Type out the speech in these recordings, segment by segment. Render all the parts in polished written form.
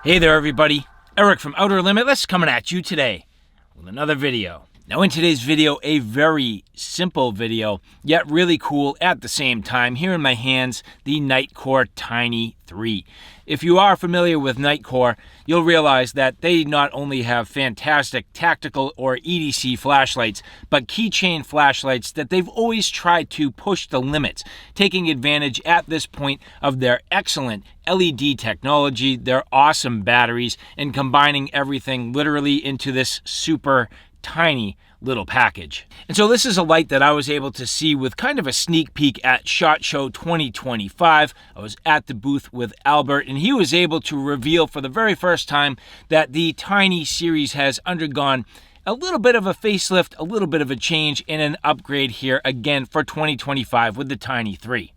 Hey there everybody, Eric from Outer Limitless coming at you today with another video. Now in today's video, a very simple video, yet really cool at the same time. Here in my hands, the Nitecore TINI 3. If you are familiar with Nitecore, you'll realize that they not only have fantastic tactical or EDC flashlights, but keychain flashlights that they've always tried to push the limits, taking advantage at this point of their excellent LED technology, their awesome batteries, and combining everything literally into this super tiny little package. And so this is a light that I was able to see with kind of a sneak peek at SHOT Show 2025. I was at the booth with Albert, and he was able to reveal for the very first time that the TINI series has undergone a little bit of a facelift, a little bit of a change, and an upgrade here again for 2025 with the TINI 3.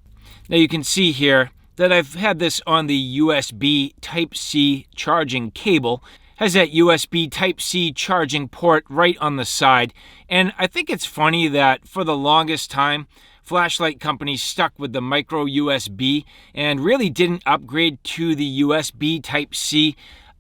Now you can see here that I've had this on the USB Type-C charging cable. Has that USB Type-C charging port right on the side. And I think it's funny that for the longest time, flashlight companies stuck with the micro USB and really didn't upgrade to the USB Type-C.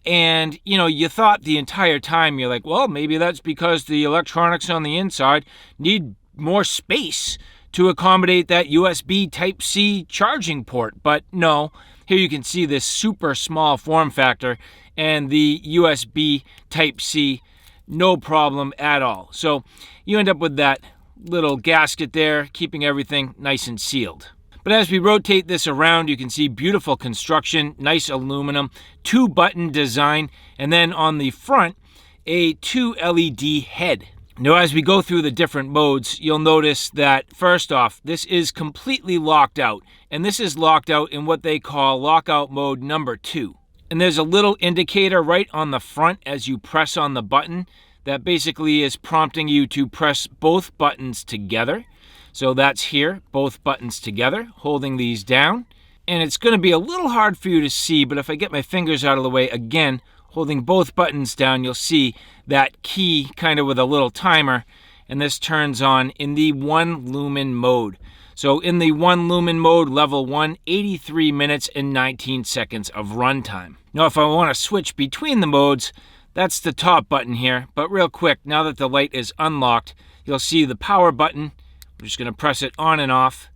And, you know, you thought the entire time, you're like, well, maybe that's because the electronics on the inside need more space to accommodate that USB Type-C charging port. But no, here you can see this super small form factor and the USB Type-C, no problem at all. So you end up with that little gasket there, keeping everything nice and sealed. But as we rotate this around, you can see beautiful construction, nice aluminum, 2-button design, and then on the front, a 2 LED head. Now, as we go through the different modes, you'll notice that, first off, this is completely locked out. And this is locked out in what they call lockout mode number 2. And there's a little indicator right on the front as you press on the button that basically is prompting you to press both buttons together. So that's here, both buttons together, holding these down. And it's going to be a little hard for you to see, but if I get my fingers out of the way again, holding both buttons down, you'll see that key kind of with a little timer, and this turns on in the 1 lumen mode. So in the 1 lumen mode, level 1, 83 minutes and 19 seconds of runtime. Now if I want to switch between the modes, that's the top button here. But real quick, now that the light is unlocked, you'll see the power button. I'm just going to press it on and off.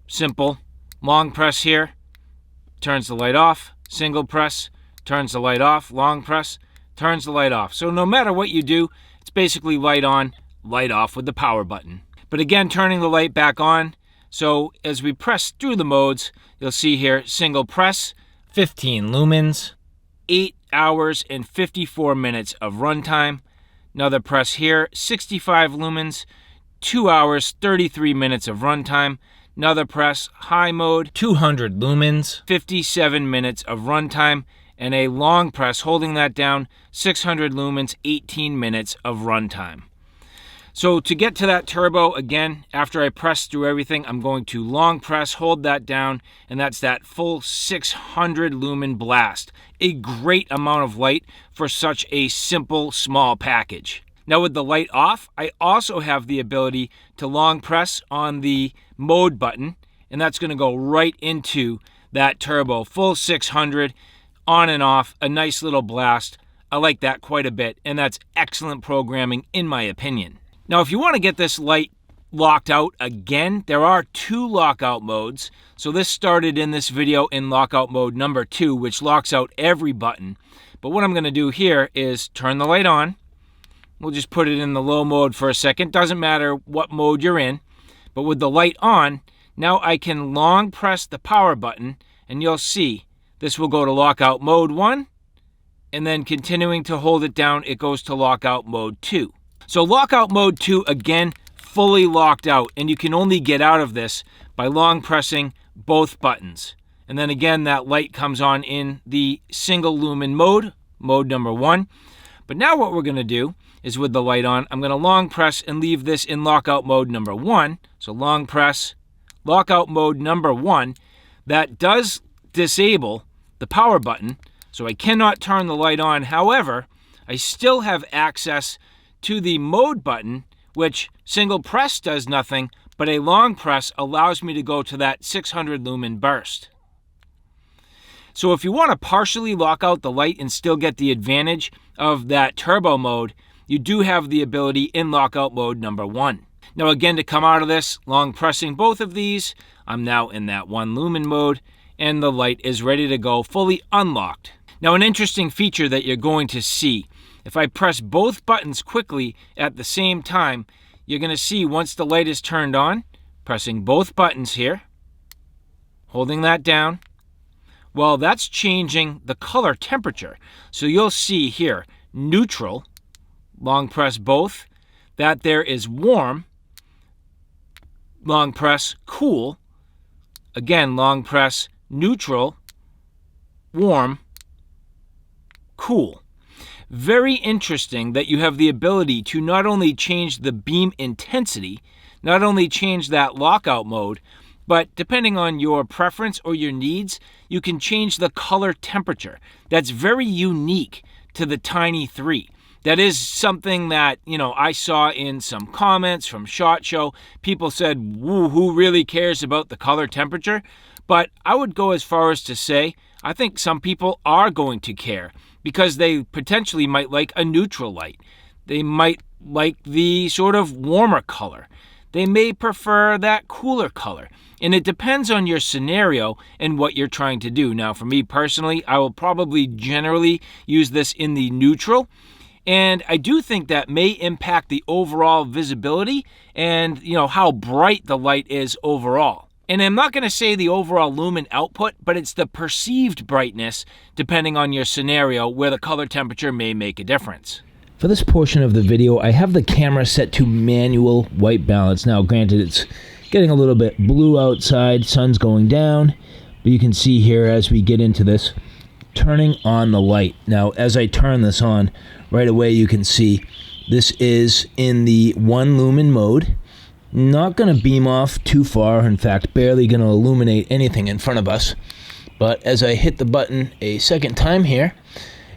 Simple. Long press here, turns the light off. Single press, turns the light off. Long press, turns the light off. So no matter what you do, it's basically light on, light off with the power button. But again, turning the light back on. So as we press through the modes, you'll see here, single press, 15 lumens, 8 hours and 54 minutes of runtime. Another press here, 65 lumens, 2 hours, 33 minutes of runtime. Another press, high mode, 200 lumens, 57 minutes of runtime. And a long press, holding that down, 600 lumens, 18 minutes of runtime. So to get to that turbo, again, after I press through everything, I'm going to long press, hold that down, and that's that full 600 lumen blast. A great amount of light for such a simple, small package. Now with the light off, I also have the ability to long press on the mode button, and that's going to go right into that turbo, full 600, on and off, a nice little blast. I like that quite a bit, and that's excellent programming in my opinion. Now, if you want to get this light locked out again, there are 2 lockout modes. So this started in this video in lockout mode number 2, which locks out every button. But what I'm going to do here is turn the light on. We'll just put it in the low mode for a second. Doesn't matter what mode you're in. But with the light on, now I can long press the power button, and you'll see this will go to lockout mode 1. And then continuing to hold it down, it goes to lockout mode 2. So lockout mode 2, again, fully locked out, and you can only get out of this by long pressing both buttons. And then again, that light comes on in the single lumen mode, mode number 1. But now what we're going to do is with the light on, I'm going to long press and leave this in lockout mode number 1. So long press, lockout mode number 1. That does disable the power button, so I cannot turn the light on. However, I still have access to the mode button, which single press does nothing, but a long press allows me to go to that 600 lumen burst. So if you want to partially lock out the light and still get the advantage of that turbo mode, you do have the ability in lockout mode number 1. Now again, to come out of this, long pressing both of these, I'm now in that 1 lumen mode, and the light is ready to go fully unlocked. Now an interesting feature that you're going to see, if I press both buttons quickly at the same time, you're going to see once the light is turned on, pressing both buttons here, holding that down, well, that's changing the color temperature. So you'll see here, neutral, long press both, that there is warm, long press cool, again, long press neutral, warm, cool. Very interesting that you have the ability to not only change the beam intensity, not only change that lockout mode, but depending on your preference or your needs, you can change the color temperature. That's very unique to the Tiny 3. That is something that, I saw in some comments from SHOT Show. People said, woo, who really cares about the color temperature? But I would go as far as to say, I think some people are going to care because they potentially might like a neutral light. They might like the sort of warmer color. They may prefer that cooler color. And it depends on your scenario and what you're trying to do. Now, for me personally, I will probably generally use this in the neutral. And I do think that may impact the overall visibility and, how bright the light is overall. And I'm not going to say the overall lumen output, but it's the perceived brightness depending on your scenario where the color temperature may make a difference. For this portion of the video, I have the camera set to manual white balance. Now, granted, it's getting a little bit blue outside, sun's going down, but you can see here as we get into this, turning on the light. Now, as I turn this on, right away you can see this is in the 1 lumen mode. Not going to beam off too far, in fact, barely going to illuminate anything in front of us. But as I hit the button a second time here,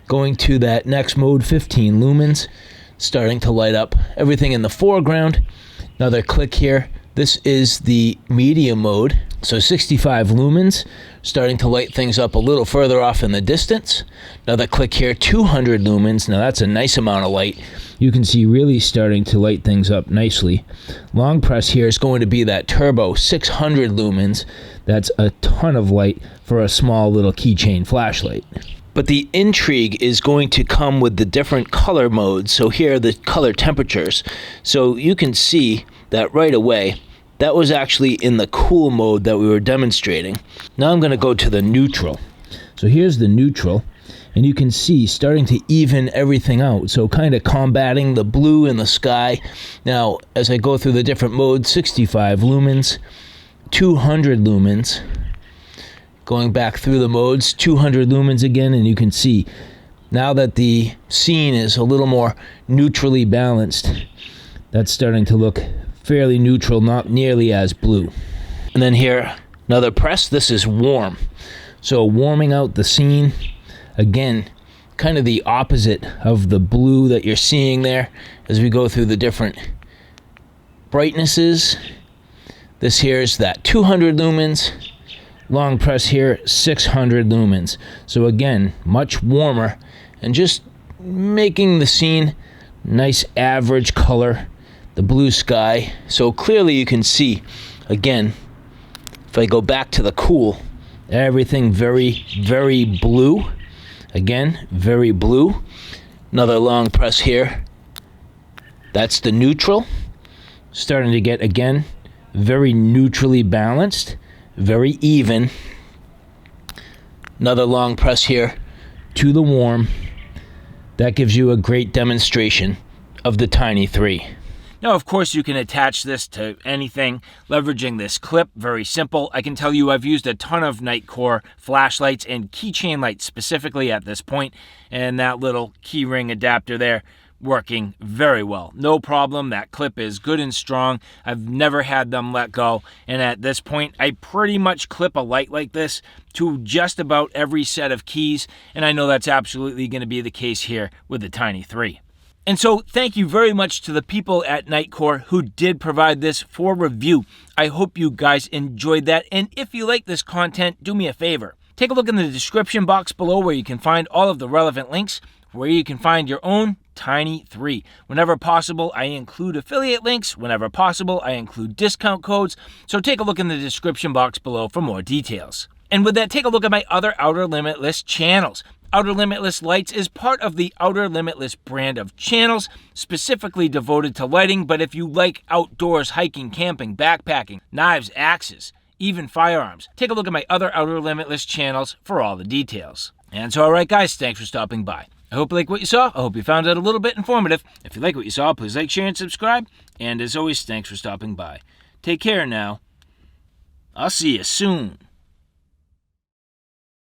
going to that next mode, 15 lumens, starting to light up everything in the foreground. Another click here. This is the medium mode, so 65 lumens, starting to light things up a little further off in the distance. Another click here, 200 lumens. Now that's a nice amount of light. You can see really starting to light things up nicely. Long press here is going to be that turbo, 600 lumens. That's a ton of light for a small little keychain flashlight. But the intrigue is going to come with the different color modes. So here are the color temperatures. So you can see that right away, that was actually in the cool mode that we were demonstrating. Now I'm going to go to the neutral. So here's the neutral, and you can see starting to even everything out. So kind of combating the blue in the sky. Now, as I go through the different modes, 65 lumens, 200 lumens, going back through the modes, 200 lumens again, and you can see now that the scene is a little more neutrally balanced, that's starting to look fairly neutral, not nearly as blue. And then here, another press. This is warm. So warming out the scene. Again, kind of the opposite of the blue that you're seeing there as we go through the different brightnesses. This here is that 200 lumens. Long press here, 600 lumens. So again, much warmer and just making the scene nice average color. The blue sky. So clearly you can see, again, if I go back to the cool, everything very, very blue. Again, very blue. Another long press here. That's the neutral. Starting to get, again, very neutrally balanced, very even. Another long press here to the warm. That gives you a great demonstration of the Tiny 3. Now, of course, you can attach this to anything, leveraging this clip. Very simple. I can tell you I've used a ton of Nitecore flashlights and keychain lights specifically at this point, and that little key ring adapter there working very well. No problem. That clip is good and strong. I've never had them let go, and at this point, I pretty much clip a light like this to just about every set of keys, and I know that's absolutely going to be the case here with the Tiny 3. And so thank you very much to the people at Nitecore who did provide this for review. I hope you guys enjoyed that. And if you like this content, do me a favor. Take a look in the description box below where you can find all of the relevant links, where you can find your own Tiny 3. Whenever possible, I include affiliate links. Whenever possible, I include discount codes. So take a look in the description box below for more details. And with that, take a look at my other Outer Limitless channels. Outer Limitless Lights is part of the Outer Limitless brand of channels, specifically devoted to lighting, but if you like outdoors, hiking, camping, backpacking, knives, axes, even firearms, take a look at my other Outer Limitless channels for all the details. And so, alright guys, thanks for stopping by. I hope you like what you saw. I hope you found it a little bit informative. If you like what you saw, please like, share, and subscribe. And as always, thanks for stopping by. Take care now. I'll see you soon.